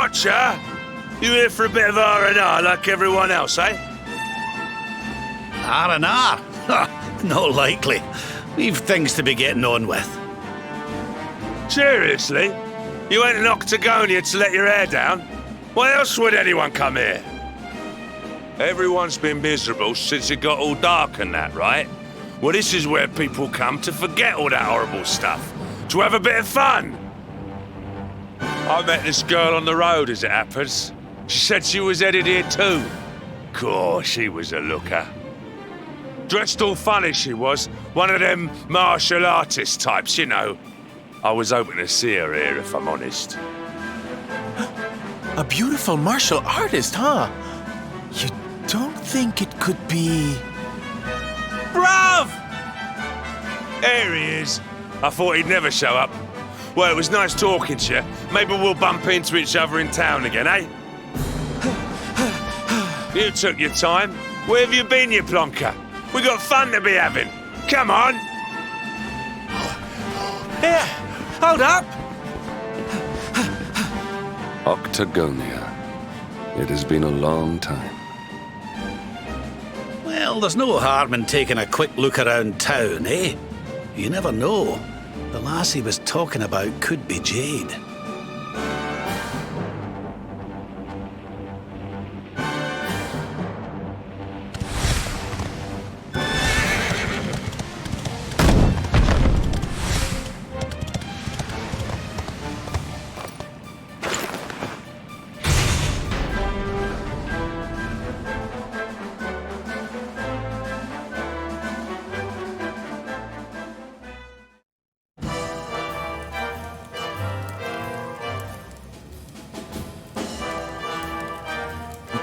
Watcher, you here for a bit of R&R like everyone else, eh? R&R? Not likely. We've things to be getting on with. Seriously? You went in Octagonia to let your hair down? Why else would anyone come here? Everyone's been miserable since it got all dark and that, right? Well, this is where people come to forget all that horrible stuff. To have a bit of fun. I met this girl on the road, as it happens. She said she was headed here too. Course, she was a looker. Dressed all funny, she was. One of them martial artist types, you know. I was hoping to see her here, if I'm honest. A beautiful martial artist, huh? You don't think it could be... Bruv! There he is. I thought he'd never show up. Well, it was nice talking to you. Maybe we'll bump into each other in town again, eh? You took your time. Where have you been, you plonker? We got fun to be having. Come on! Here, hold up! Octagonia. It has been a long time. Well, there's no harm in taking a quick look around town, eh? You never know. The lass he was talking about could be Jade.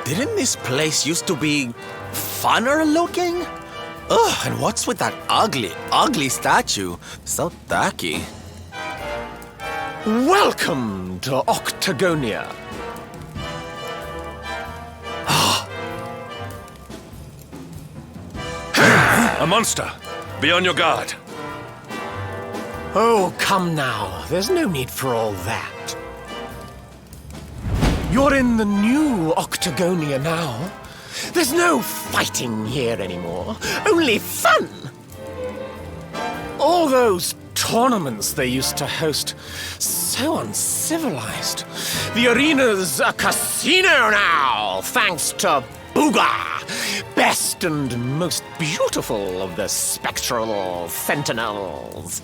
Didn't this place used to be funner looking? Ugh, and what's with that ugly statue? So tacky. Welcome to Octagonia. A monster! Be on your guard. Oh, come now. There's no need for all that. You're in the new Octagonia now. There's no fighting here anymore. Only fun! All those tournaments they used to host, so uncivilized. The arena's a casino now, thanks to Booga, best and most beautiful of the spectral sentinels.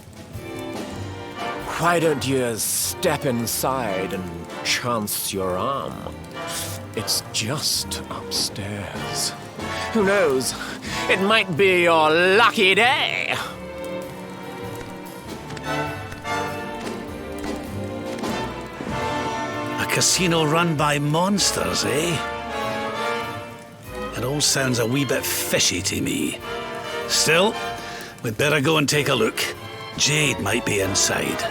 Why don't you step inside and chance your arm? It's just upstairs. Who knows? It might be your lucky day. A casino run by monsters, eh? It all sounds a wee bit fishy to me. Still, we'd better go and take a look. Jade might be inside.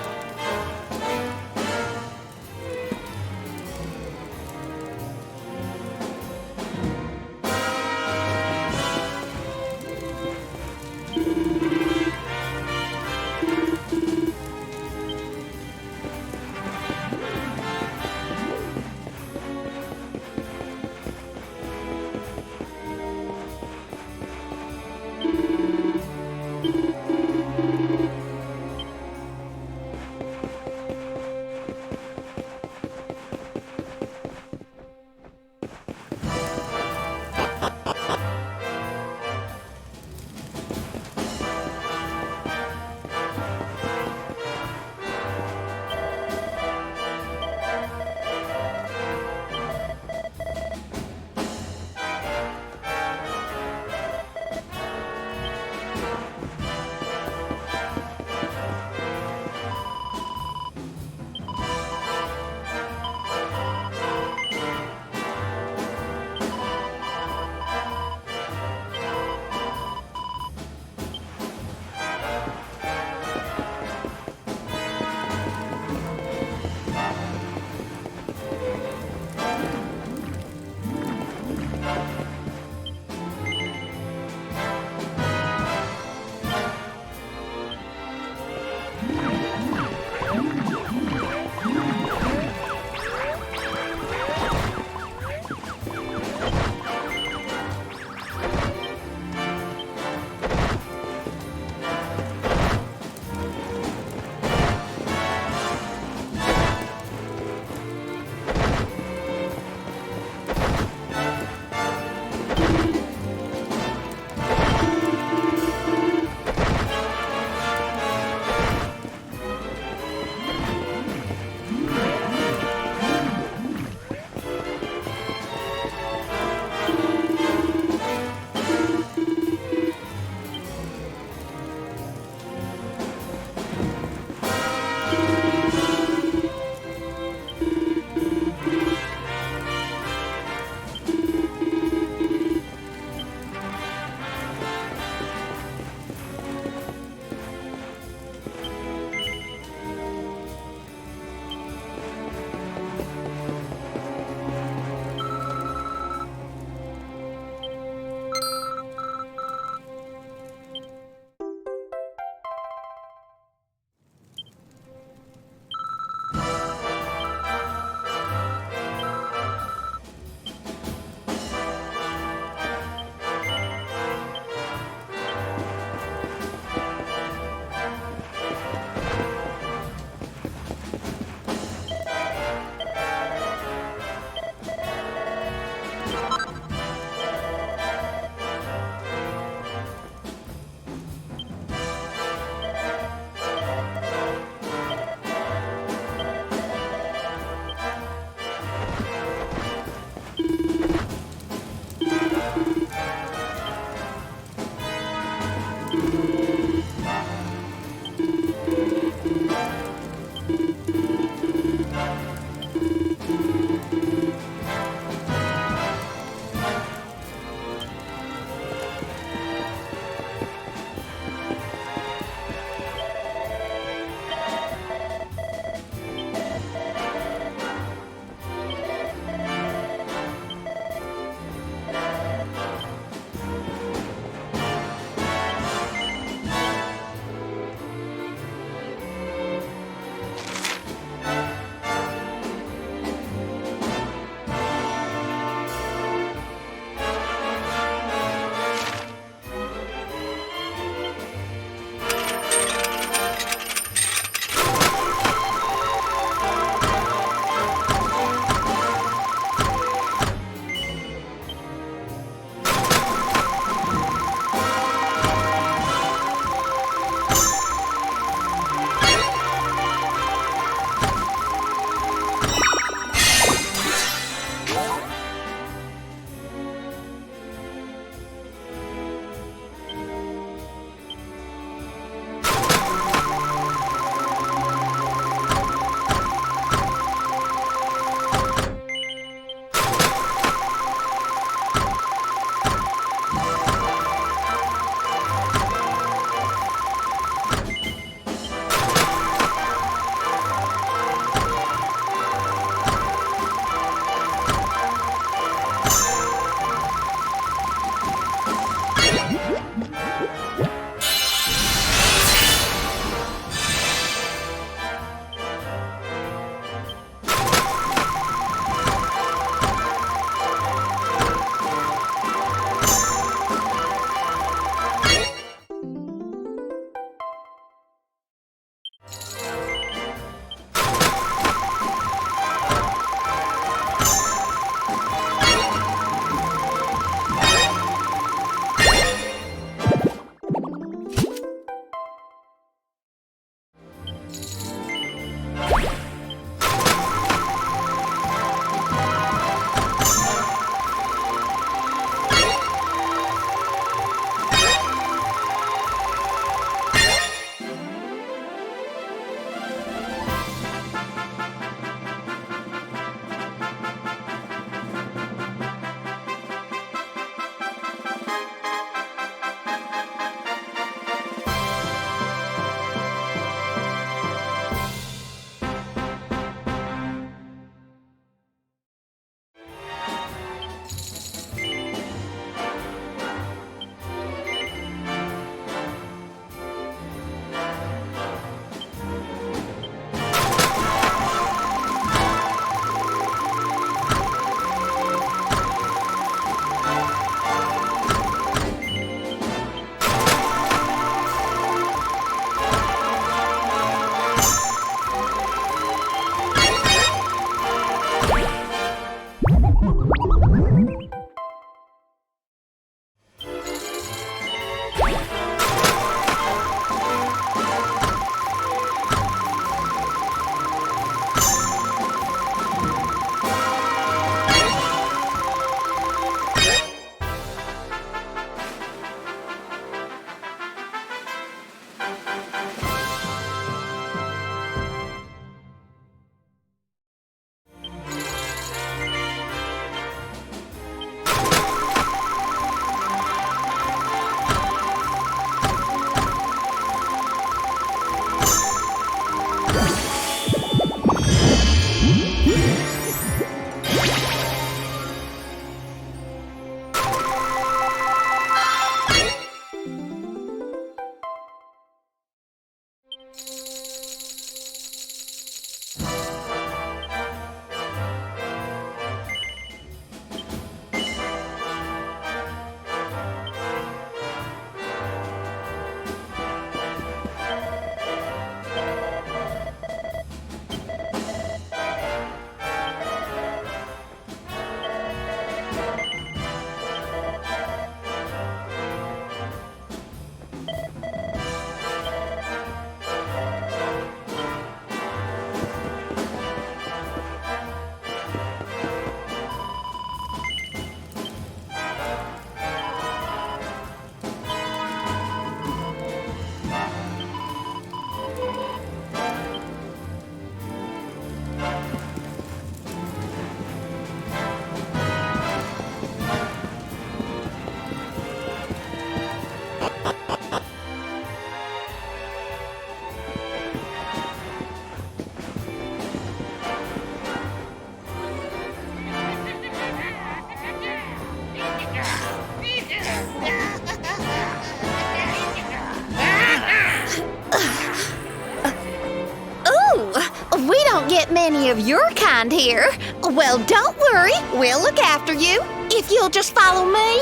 that many of your kind here. Well, don't worry. We'll look after you. If you'll just follow me.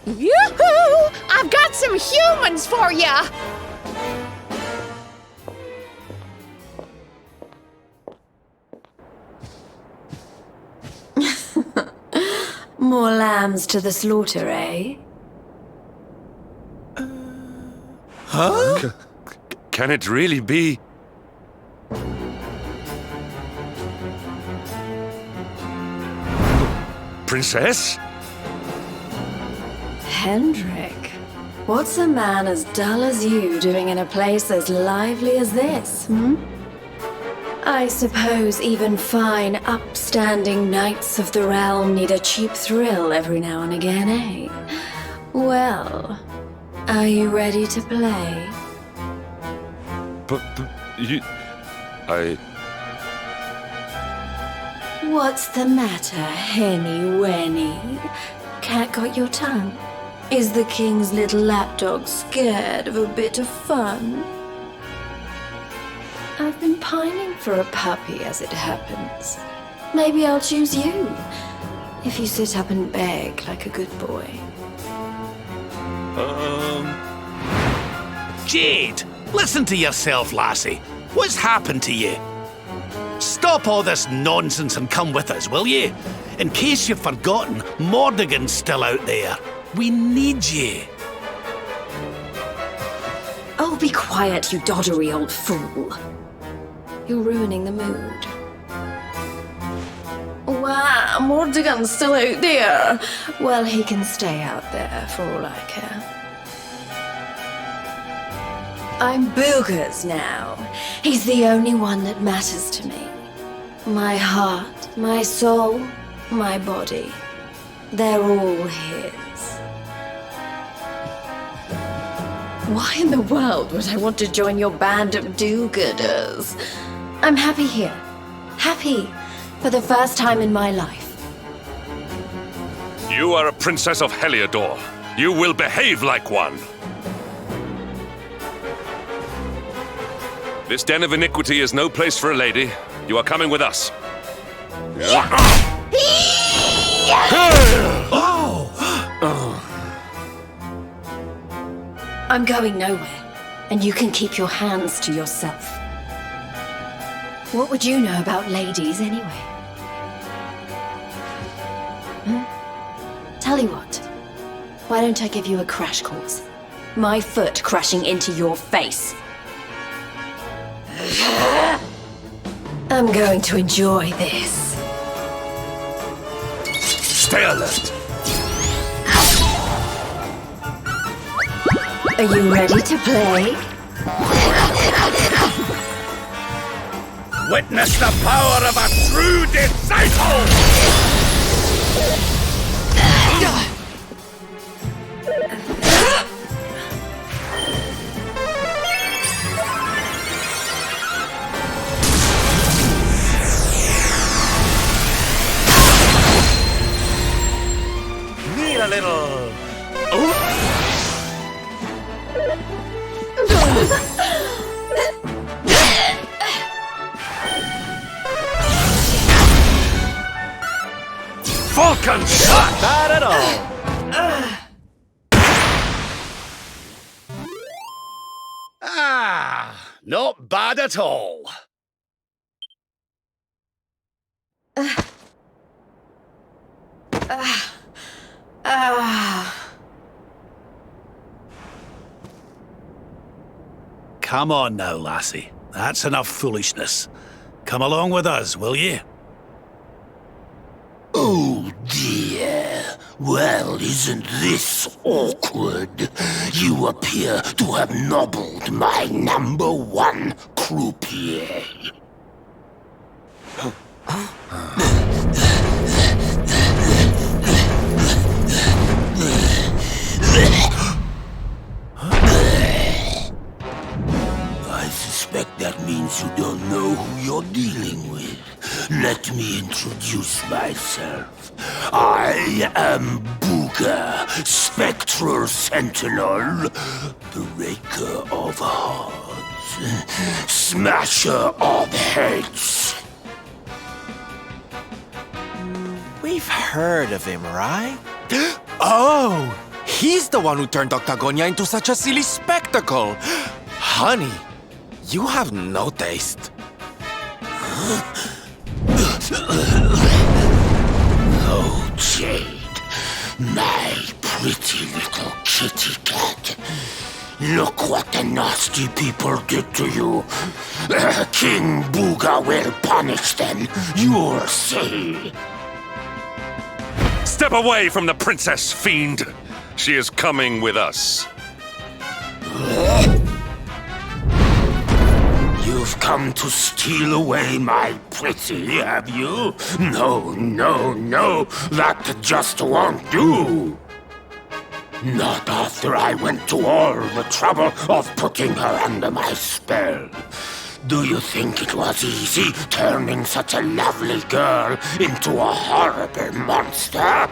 Yoo-hoo! I've got some humans for ya! More lambs to the slaughter, eh? Huh? Can it really be? Princess? Hendrik, what's a man as dull as you doing in a place as lively as this, I suppose even fine, upstanding knights of the realm need a cheap thrill every now and again, eh? Well, are you ready to play? But you... What's the matter, Henny Wenny? Cat got your tongue? Is the king's little lapdog scared of a bit of fun? I've been pining for a puppy, as it happens. Maybe I'll choose you, if you sit up and beg like a good boy. Jade, listen to yourself, lassie. What's happened to you? Stop all this nonsense and come with us, will you? In case you've forgotten, Mordigan's still out there. We need you. Oh, be quiet, you doddery old fool. You're ruining the mood. Wow, Mordigan's still out there. Well, he can stay out there for all I care. I'm Boogers now. He's the only one that matters to me. My heart, my soul, my body. They're all his. Why in the world would I want to join your band of do-gooders? I'm happy here. Happy for the first time in my life. You are a princess of Heliodor. You will behave like one. This den of iniquity is no place for a lady. You are coming with us. I'm going nowhere, and you can keep your hands to yourself. What would you know about ladies, anyway? Tell you what, why don't I give you a crash course? My foot crashing into your face. I'm going to enjoy this. Stay alert. Are you ready to play? Witness the power of a true disciple! Need a little... Falcon shot! Not at all. Not bad at all. Come on now, lassie. That's enough foolishness. Come along with us, will you? Oh dear. Well, isn't this awkward? You appear to have nobbled my #1 croupier. I suspect that means you don't know who you're dealing with. let me introduce myself. I am Booga, Spectral Sentinel, Breaker of Hearts, Smasher of Heads. We've heard of him, right? Oh! He's the one who turned Octagonia into such a silly spectacle! Honey, you have no taste. Oh, Jade, my pretty little kitty cat. Look what the nasty people did to you. King Booga will punish them, you'll see. Step away from the princess, fiend! She is coming with us. You've come to steal away my pretty, have you? No, no, no, that just won't do. Not after I went to all the trouble of putting her under my spell. Do you think it was easy turning such a lovely girl into a horrible monster?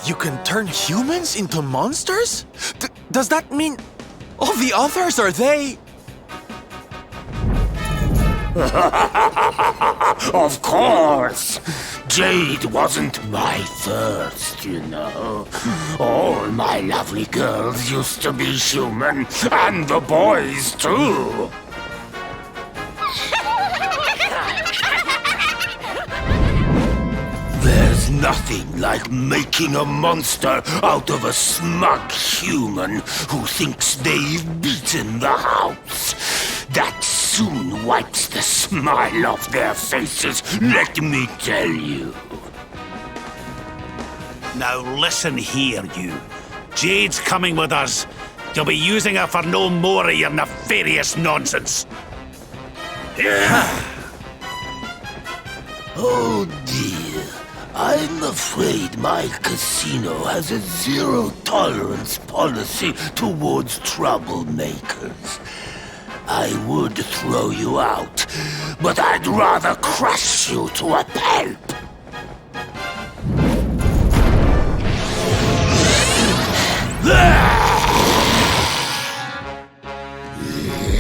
You can turn humans into monsters? Does that mean all the others are they? Of course! Jade wasn't my first, you know. All my lovely girls used to be human, and the boys too. There's nothing like making a monster out of a smug human who thinks they've beaten the house. That soon wipes the smile off their faces, let me tell you. Now listen here, you. Jade's coming with us. You'll be using her for no more of your nefarious nonsense. Oh dear. I'm afraid my casino has a zero-tolerance policy towards troublemakers. I would throw you out, but I'd rather crush you to a pulp.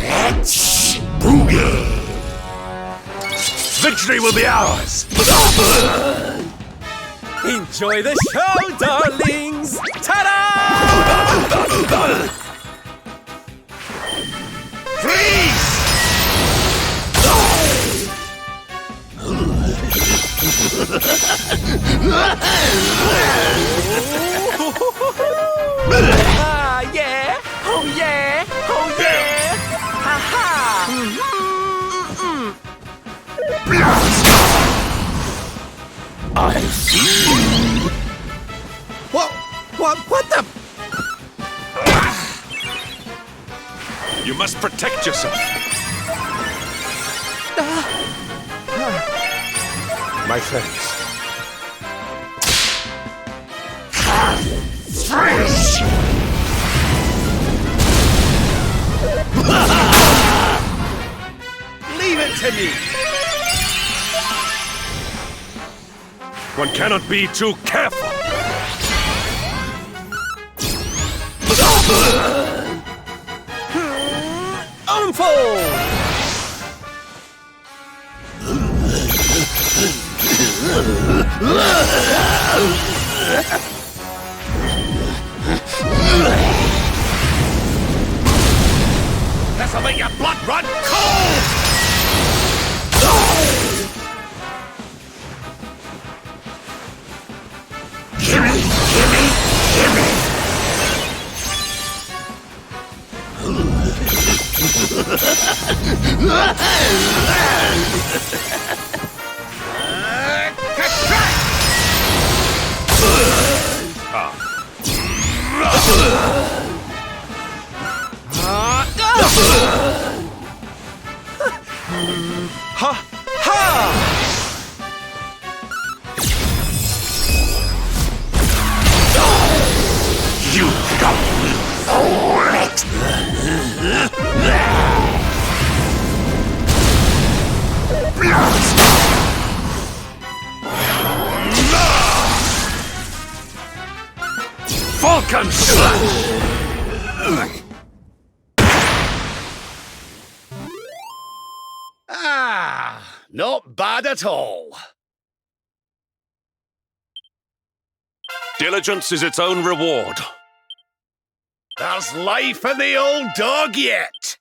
Let's boogie! Victory will be ours! Enjoy the show, darlings! Ta-da! Freeze! Ah, yeah! Oh, yeah! Oh, yeah! Ha-ha! I see you! What the? You must protect yourself. My friends, Fresh! Leave it to me! One cannot be too careful. Unfold! This'll make your blood run cold! Gimme! Ha! Ha! You got me for it! Falcon Slash! Not bad at all. Diligence is its own reward. There's life in the old dog yet.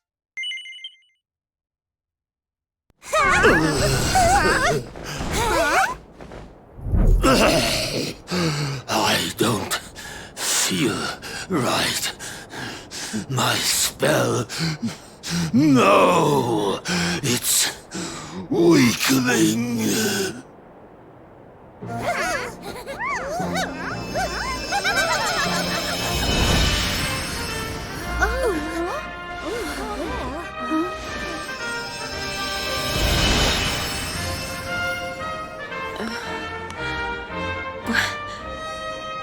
I don't feel right. My spell... No! It's weakening.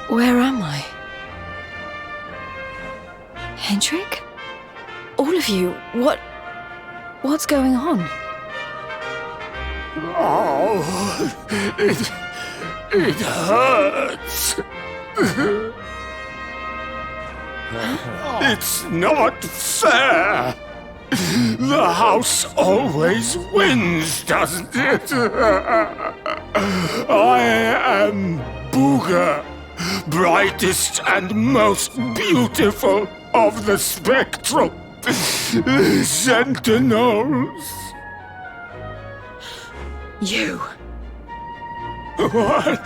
Where am I? Hendrik? All of you, what's going on? Oh, it hurts. It's not fair. The house always wins, doesn't it? I am Booga, brightest and most beautiful of the spectral sentinels. You. What?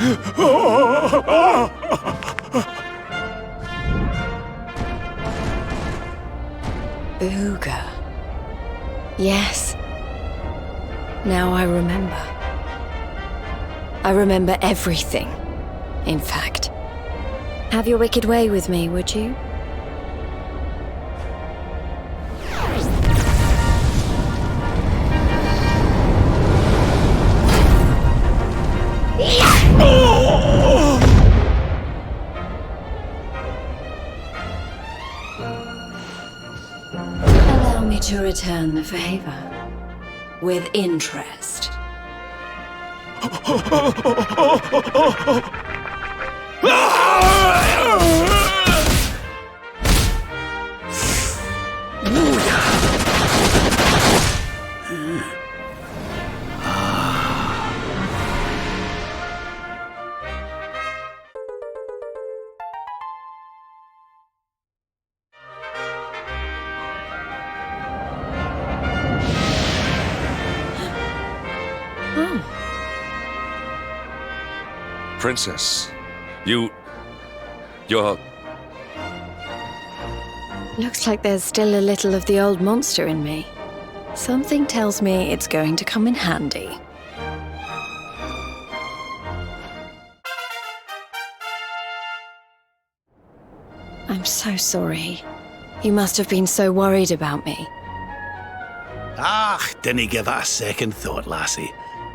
Booga. Yes. Now I remember. I remember everything, in fact. Have your wicked way with me, would you? Allow me to return the favor with interest. Princess, you're... Looks like there's still a little of the old monster in me. Something tells me it's going to come in handy. I'm so sorry. You must have been so worried about me. Dinna give it a second thought, lassie.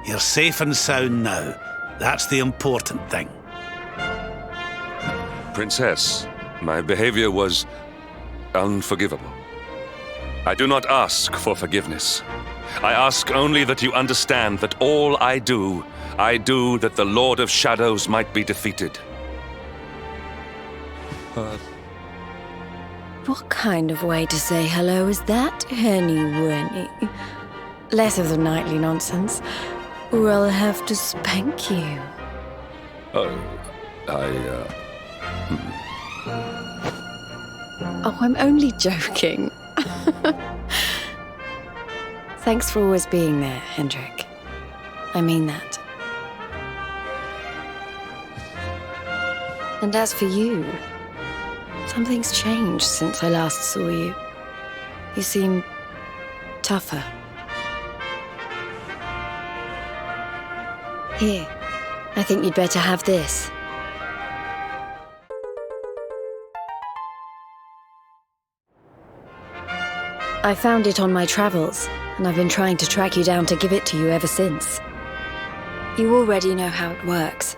You're safe and sound now. That's the important thing. Princess, my behavior was unforgivable. I do not ask for forgiveness. I ask only that you understand that all I do that the Lord of Shadows might be defeated. What kind of way to say hello is that, Henny Winnie? Less of the nightly nonsense, or I'll have to spank you. Oh, I'm only joking. Thanks for always being there, Hendrik. I mean that. And as for you, something's changed since I last saw you. You seem tougher. Here, I think you'd better have this. I found it on my travels, and I've been trying to track you down to give it to you ever since. You already know how it works.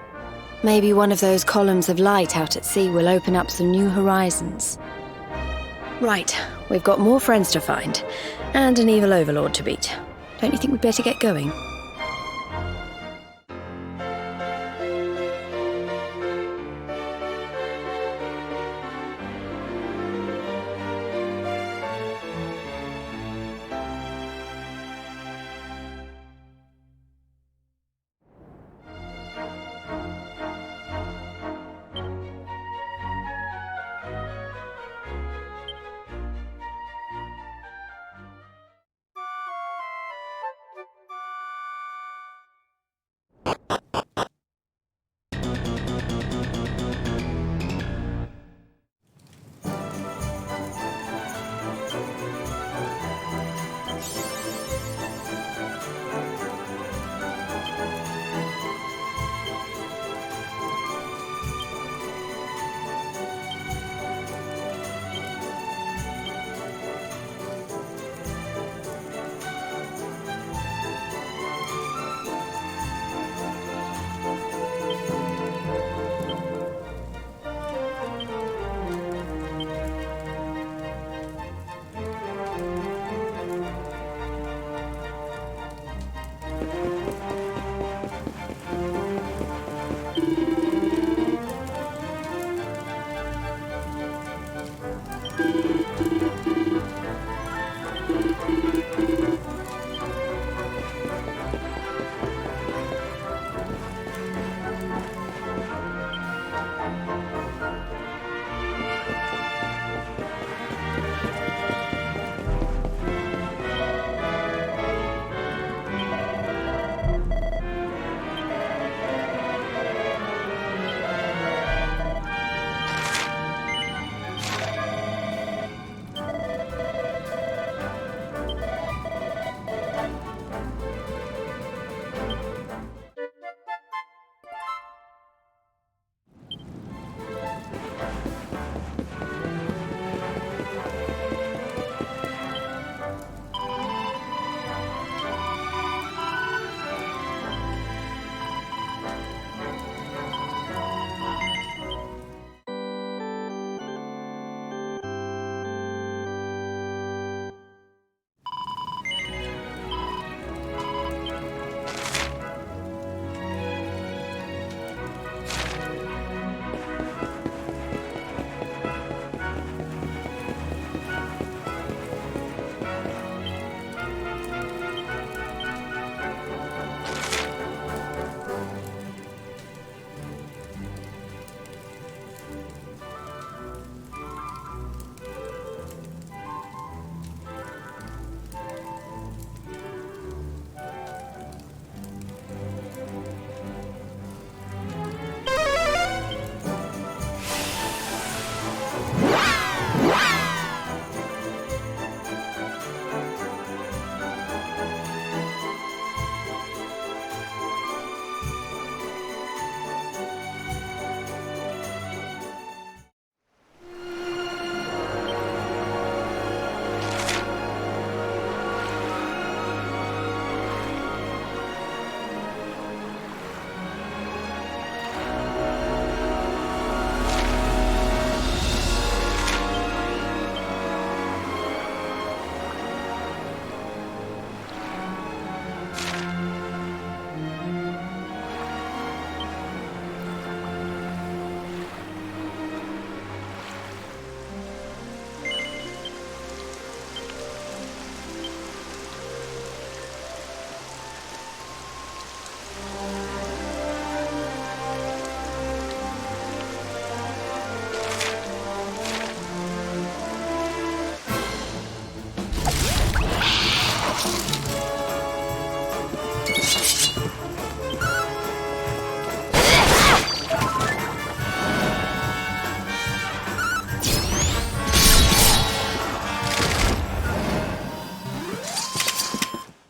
Maybe one of those columns of light out at sea will open up some new horizons. Right, we've got more friends to find, and an evil overlord to beat. Don't you think we'd better get going?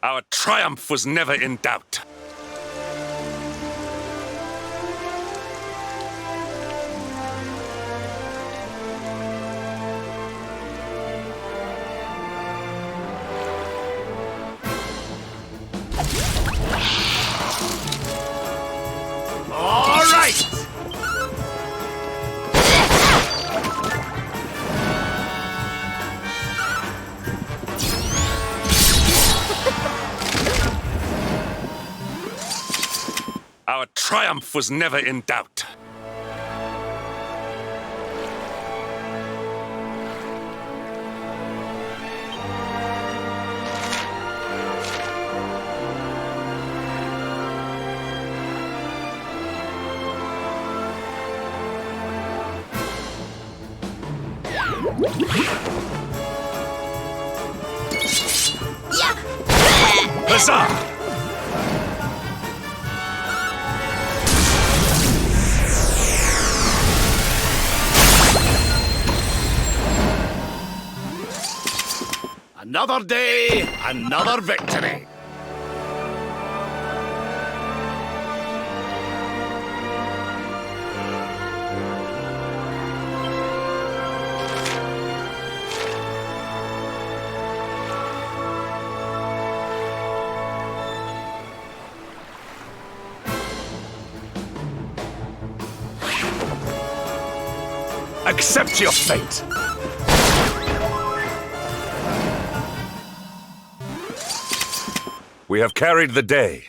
Our triumph was never in doubt. All right! Our triumph was never in doubt. Huzzah! Another day, another victory. Accept your fate. We have carried the day.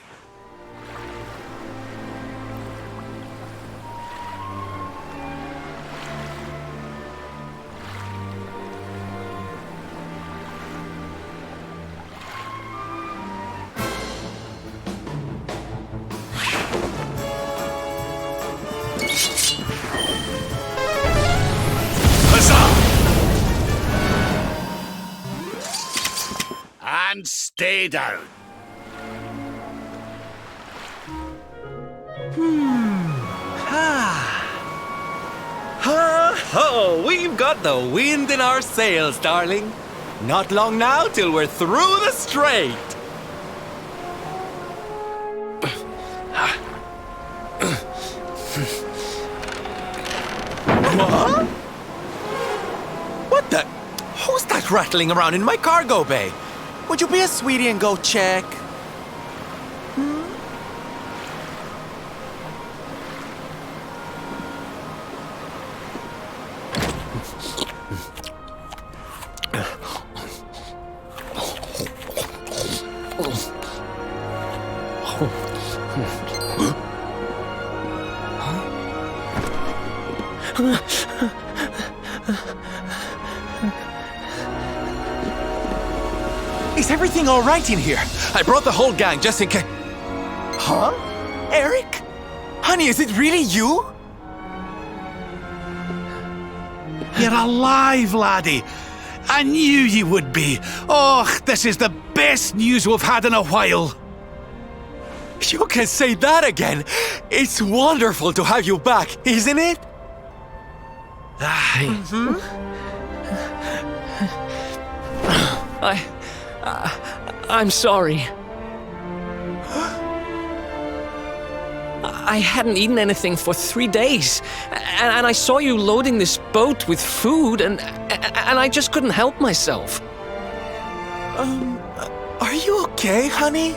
and stay down. Ho! We've got the wind in our sails, darling. Not long now till we're through the strait. What? What the? Who's that rattling around in my cargo bay? Would you be a sweetie and go check? Is everything all right in here? I brought the whole gang just in case. Huh? Eric? Honey, is it really you? You're alive, laddie. I knew you would be. Oh, this is the best news we've had in a while. You can say that again. It's wonderful to have you back, isn't it? Aye. I'm sorry. I hadn't eaten anything for 3 days, and I saw you loading this boat with food, and I just couldn't help myself. Are you okay, honey?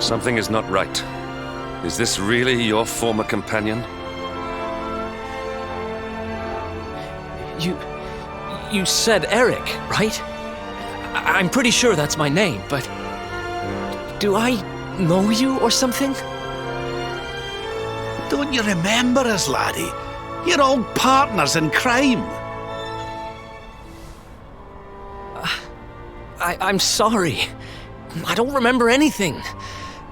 Something is not right. Is this really your former companion? You said Eric, right? I'm pretty sure that's my name, but do I know you or something? Don't you remember us, laddie? You're all partners in crime. I'm sorry. I don't remember anything.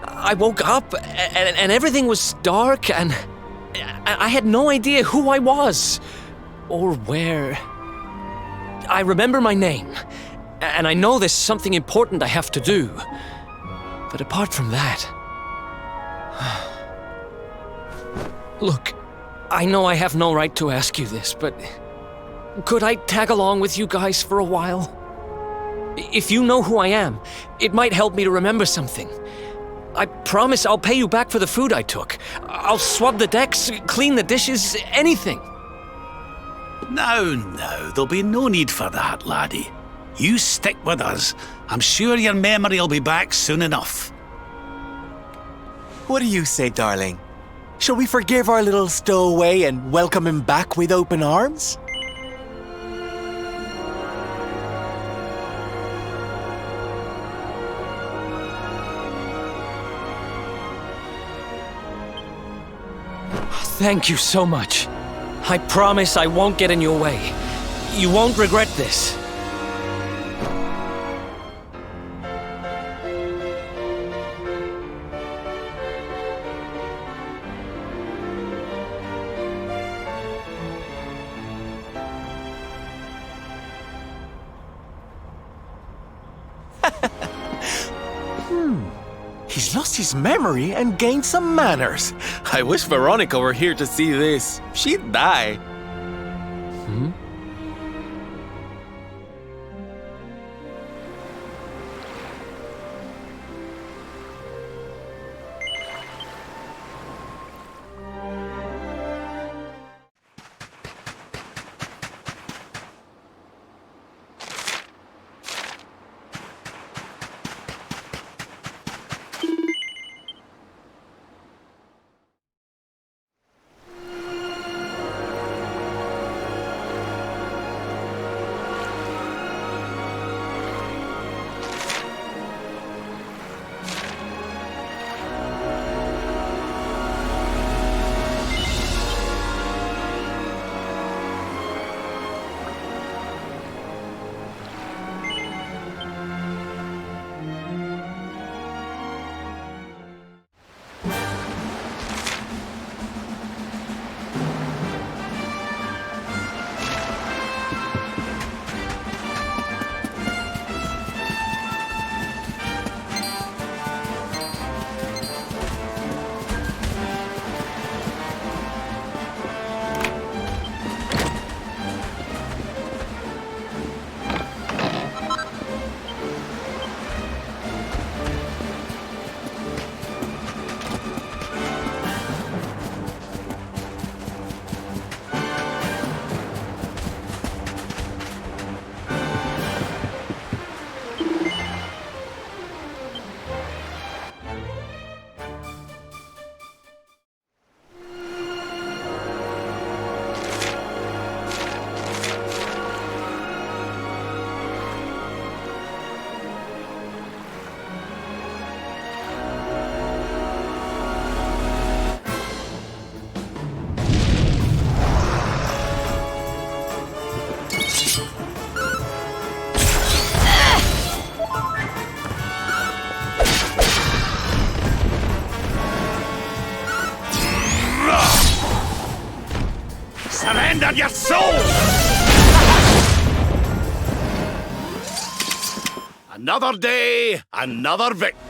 I woke up and everything was dark and I had no idea who I was or where. I remember my name and I know there's something important I have to do. But apart from that... Look, I know I have no right to ask you this, but could I tag along with you guys for a while? If you know who I am, it might help me to remember something. I promise I'll pay you back for the food I took. I'll swab the decks, clean the dishes, anything. No, there'll be no need for that, laddie. You stick with us. I'm sure your memory will be back soon enough. What do you say, darling? Shall we forgive our little stowaway and welcome him back with open arms? Thank you so much. I promise I won't get in your way. You won't regret this. He's lost his memory and gained some manners. I wish Veronica were here to see this. She'd die. Surrender your soul! Another day, another victory.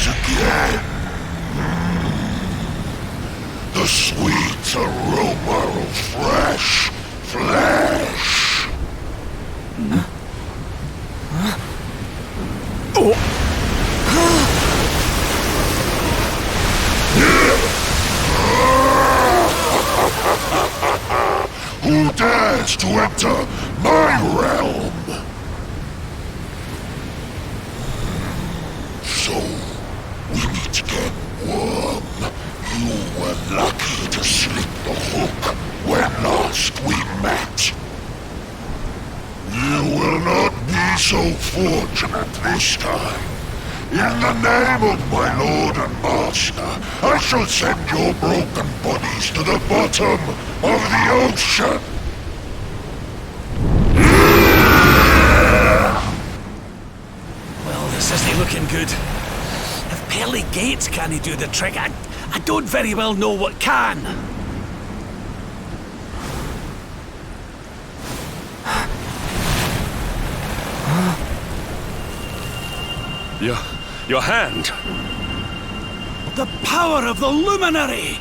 Again. The sweet aroma of fresh flesh. Who dares to enter my realm? So, we meet again, worm. You were lucky to slip the hook when last we met. You will not be so fortunate this time. In the name of my lord and master, I shall send your broken bodies to the bottom of the ocean. Well, this isn't looking good. If pearly gates can't do the trick, I don't very well know what can. Your hand! The power of the luminary!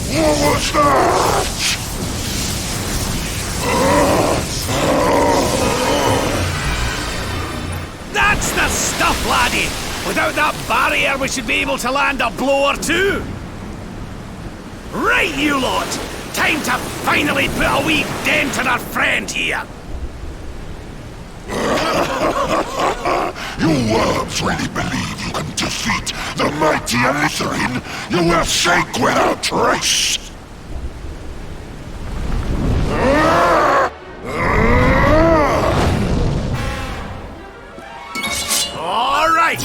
What was that? That's the stuff, laddie! Without that barrier, we should be able to land a blow or two! Right, you lot! Time to finally put a wee dent in our friend here! You worms really believe you can defeat the mighty Alizarin? You will sink without trace! All right!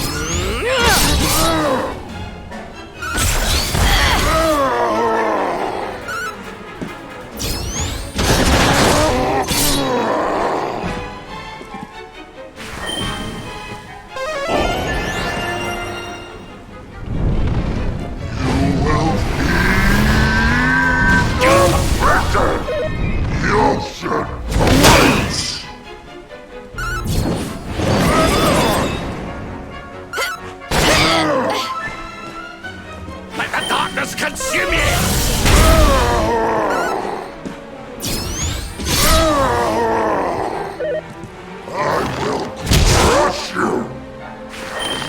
Let the darkness consume you! I will crush you!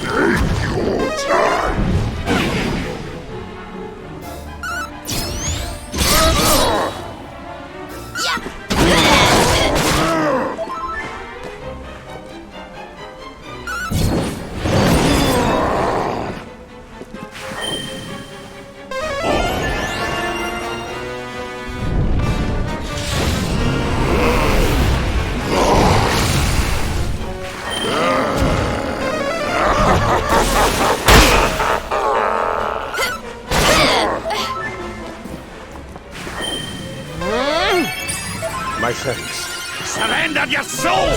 Take your time! My friends, Surrender your soul!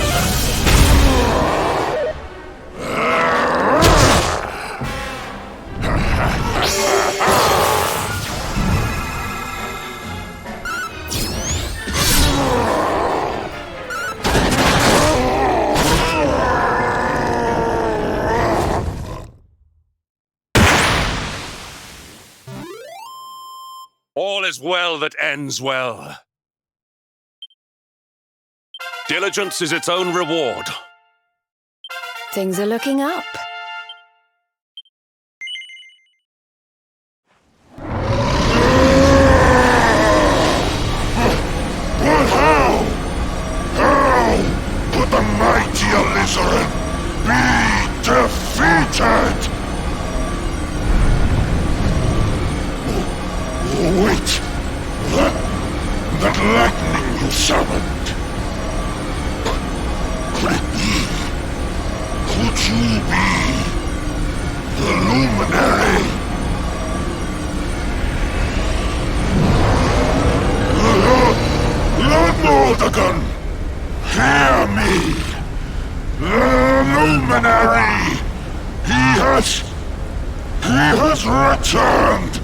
All is well that ends well. Diligence is its own reward. Things are looking up. But how? How could the mighty Alizarin be defeated? Wait! That lightning you summoned! Could it be? Could you be the luminary? Lord Mordegon, hear me! The luminary! He has returned!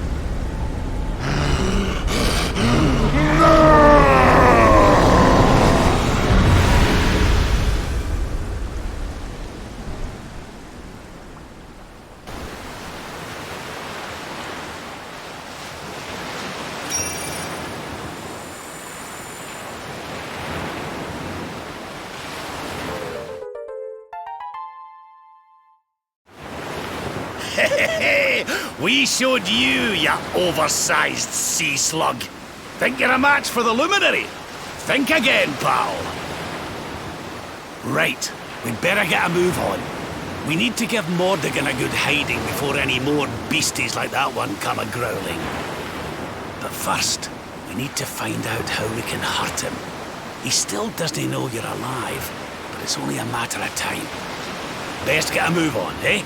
We showed you, ya oversized sea slug. Think you're a match for the luminary? Think again, pal. Right, we'd better get a move on. We need to give Mordegon a good hiding before any more beasties like that one come a-growling. But first, we need to find out how we can hurt him. He still doesn't know you're alive, but it's only a matter of time. Best get a move on, eh?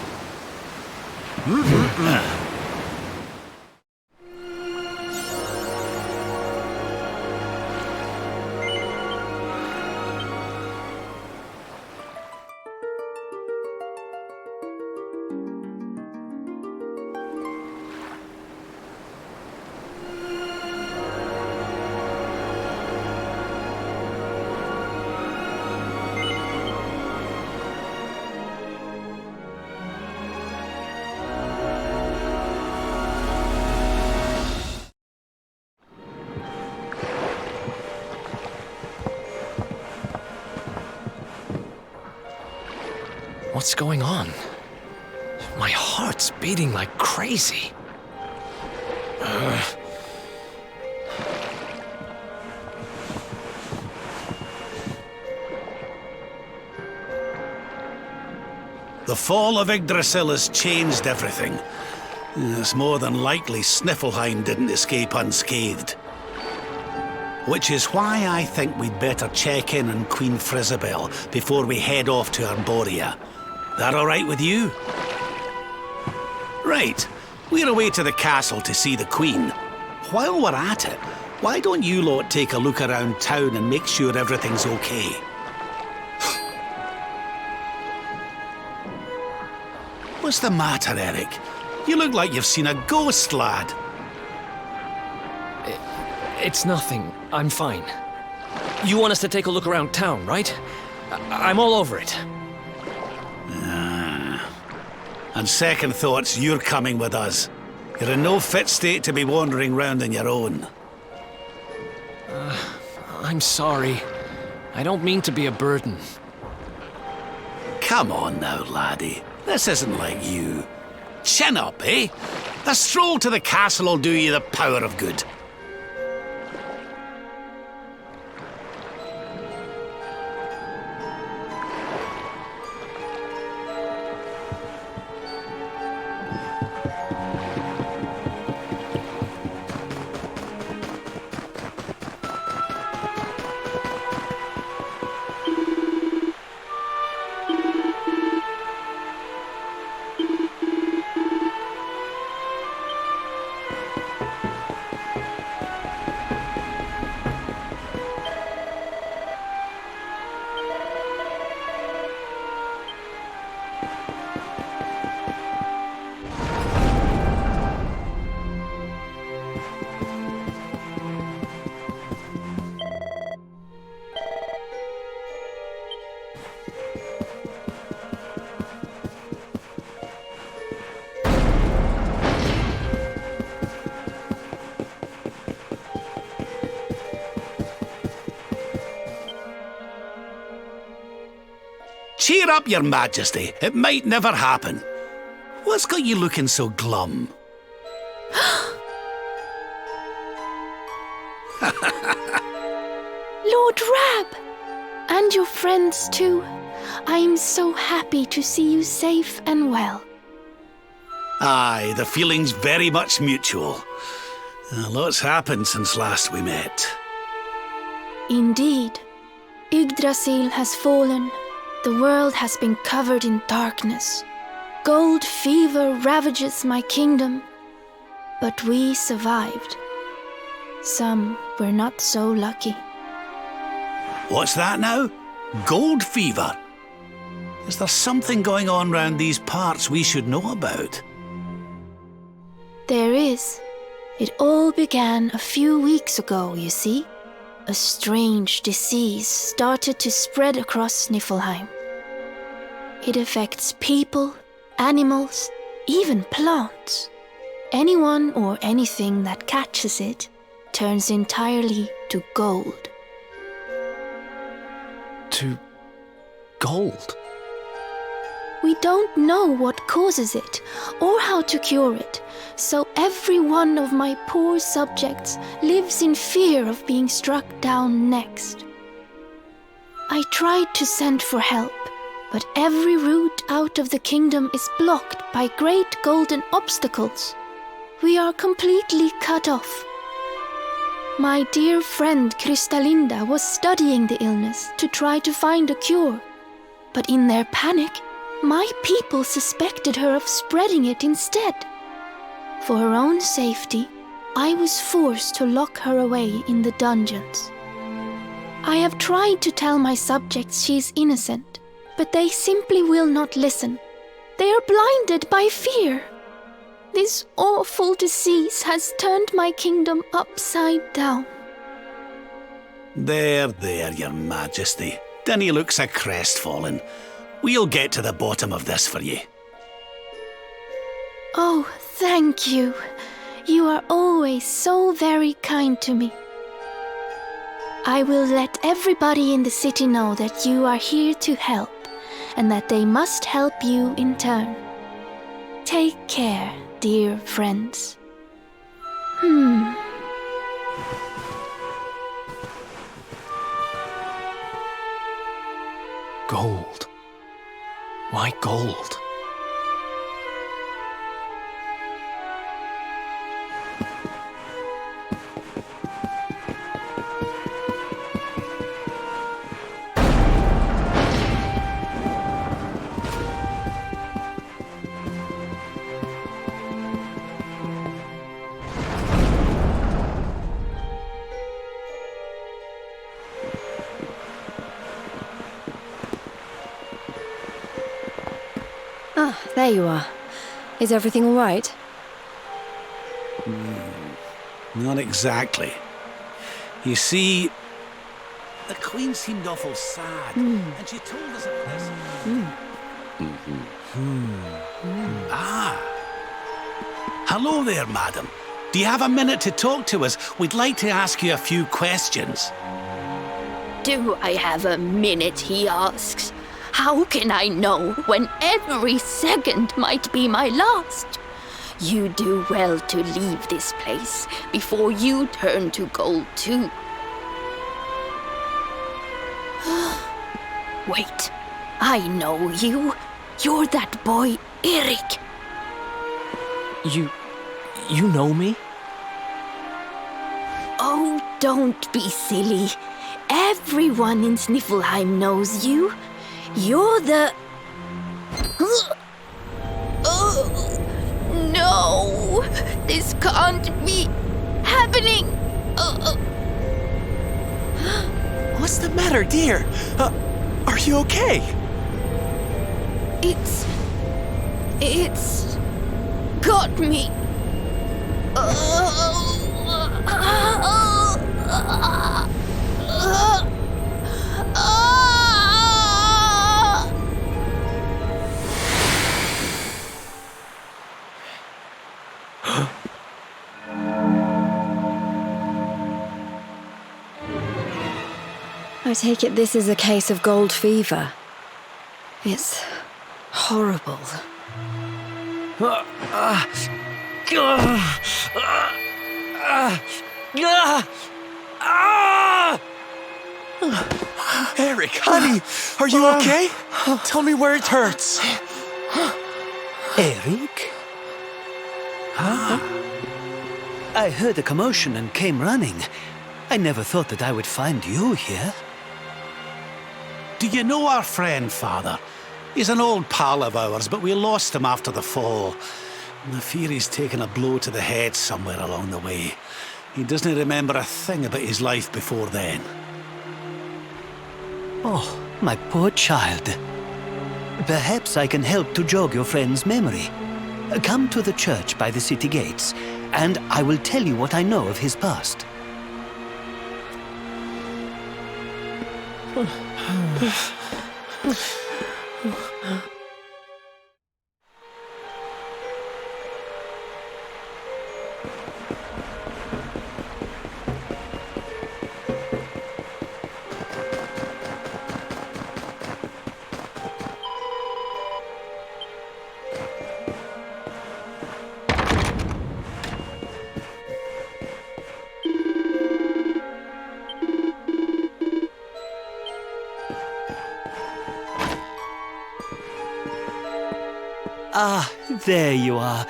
What's going on? My heart's beating like crazy. The fall of Yggdrasil has changed everything. It's more than likely Sniffleheim didn't escape unscathed. Which is why I think we'd better check in on Queen Frizzabel before we head off to Arborea. That all right with you? Right. We're away to the castle to see the Queen. While we're at it, why don't you lot take a look around town and make sure everything's okay? What's the matter, Eric? You look like you've seen a ghost, lad. It's nothing. I'm fine. You want us to take a look around town, right? I'm all over it. On second thoughts, you're coming with us. You're in no fit state to be wandering round on your own. I'm sorry. I don't mean to be a burden. Come on now, laddie. This isn't like you. Chin up, eh? A stroll to the castle will do you the power of good. Cheer up, Your Majesty. It might never happen. What's got you looking so glum? Lord Rab! And your friends too. I'm so happy to see you safe and well. Aye, the feeling's very much mutual. A lot's happened since last we met. Indeed. Yggdrasil has fallen. The world has been covered in darkness. Gold fever ravages my kingdom. But we survived. Some were not so lucky. What's that now? Gold fever? Is there something going on round these parts we should know about? There is. It all began a few weeks ago, you see. A strange disease started to spread across Niflheim. It affects people, animals, even plants. Anyone or anything that catches it turns entirely to gold. To gold? We don't know what causes it or how to cure it, so every one of my poor subjects lives in fear of being struck down next. I tried to send for help, but every route out of the kingdom is blocked by great golden obstacles. We are completely cut off. My dear friend Kristalinda was studying the illness to try to find a cure, but in their panic, my people suspected her of spreading it instead. For her own safety, I was forced to lock her away in the dungeons. I have tried to tell my subjects she is innocent, but they simply will not listen. They are blinded by fear. This awful disease has turned my kingdom upside down. There, Your Majesty. Dinny looks a crestfallen. We'll get to the bottom of this for you. Oh, thank you. You are always so very kind to me. I will let everybody in the city know that you are here to help, and that they must help you in turn. Take care, dear friends. Gold. Why gold? Ah, there you are. Is everything all right? Not exactly. You see, the Queen seemed awful sad, and she told us about this. Ah. Hello there, madam. Do you have a minute to talk to us? We'd like to ask you a few questions. Do I have a minute, he asks. How can I know when every second might be my last? You do well to leave this place before you turn to gold too. Wait, I know you. You're that boy, Eric. You know me? Oh, don't be silly. Everyone in Sniffelheim knows you. You're the... No! This can't be happening! What's the matter, dear? Are you okay? It's got me. I take it this is a case of gold fever. It's horrible. Eric, honey, are you okay? Tell me where it hurts. Eric? Huh? I heard a commotion and came running. I never thought that I would find you here. Do you know our friend, Father? He's an old pal of ours, but we lost him after the fall. I fear he's taken a blow to the head somewhere along the way. He doesn't remember a thing about his life before then. Oh, my poor child. Perhaps I can help to jog your friend's memory. Come to the church by the city gates, and I will tell you what I know of his past. Ah, there you are.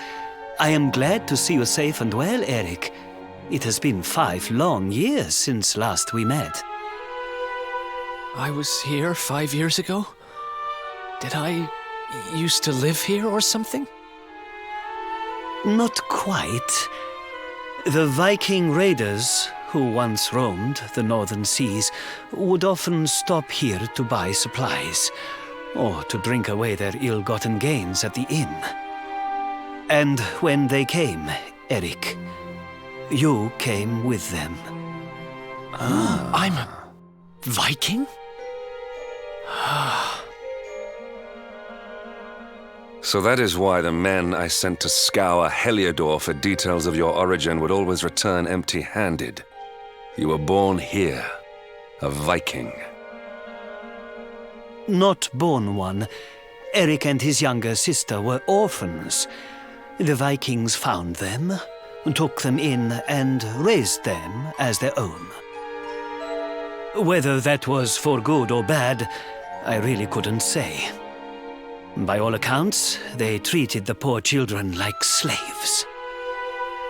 I am glad to see you safe and well, Eric. It has been 5 long years since last we met. I was here 5 years ago? Did I used to live here or something? Not quite. The Viking raiders, who once roamed the northern seas, would often stop here to buy supplies, or to drink away their ill-gotten gains at the inn. And when they came, Eric, you came with them. I'm a Viking? So that is why the men I sent to scour Heliodor for details of your origin would always return empty-handed. You were born here, a Viking. Not born one. Eric and his younger sister were orphans. The Vikings found them, took them in, and raised them as their own. Whether that was for good or bad, I really couldn't say. By all accounts, they treated the poor children like slaves.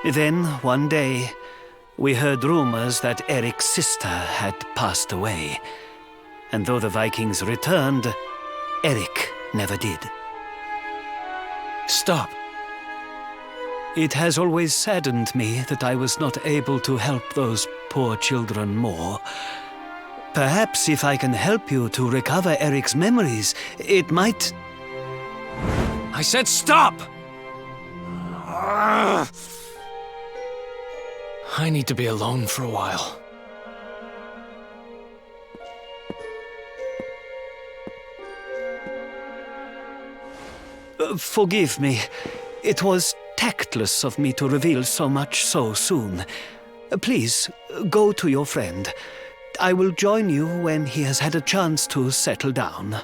Then, one day, we heard rumors that Eric's sister had passed away. And though the Vikings returned, Eric never did. Stop. It has always saddened me that I was not able to help those poor children more. Perhaps if I can help you to recover Eric's memories, it might... I said stop! I need to be alone for a while. Forgive me. It was tactless of me to reveal so much so soon. Please, go to your friend. I will join you when he has had a chance to settle down.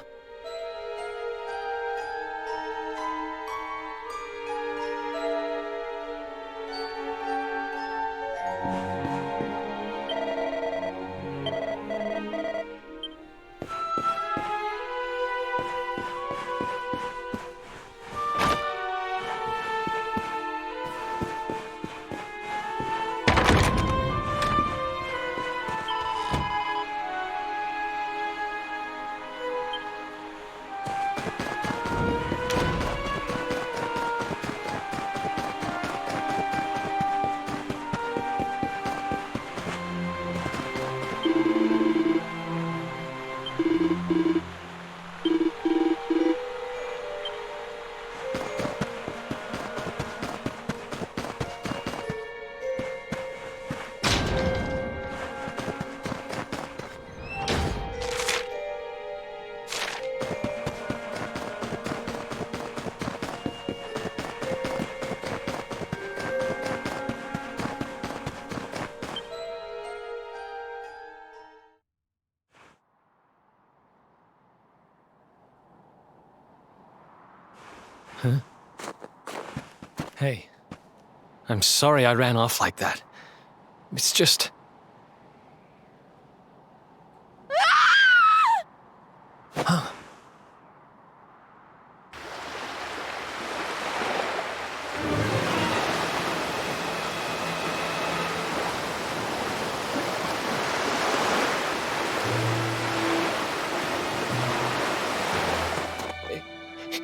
Hey, I'm sorry I ran off like that. It's just... Huh.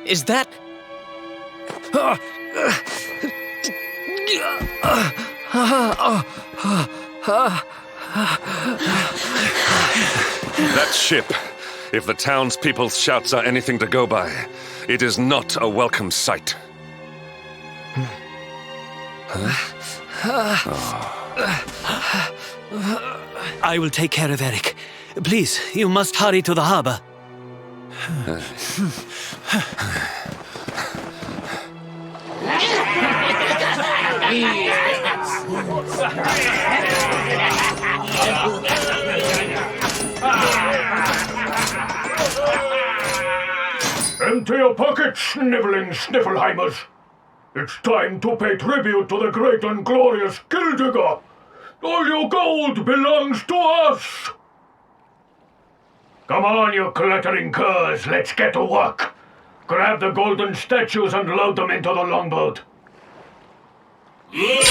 Is that... That ship, if the townspeople's shouts are anything to go by, it is not a welcome sight. I will take care of Eric. Please, you must hurry to the harbor. Empty your pockets, sniveling Sniffleheimers. It's time to pay tribute to the great and glorious Gildigger. All your gold belongs to us. Come on, you clattering curs, let's get to work. Grab the golden statues and load them into the longboat. Yeah!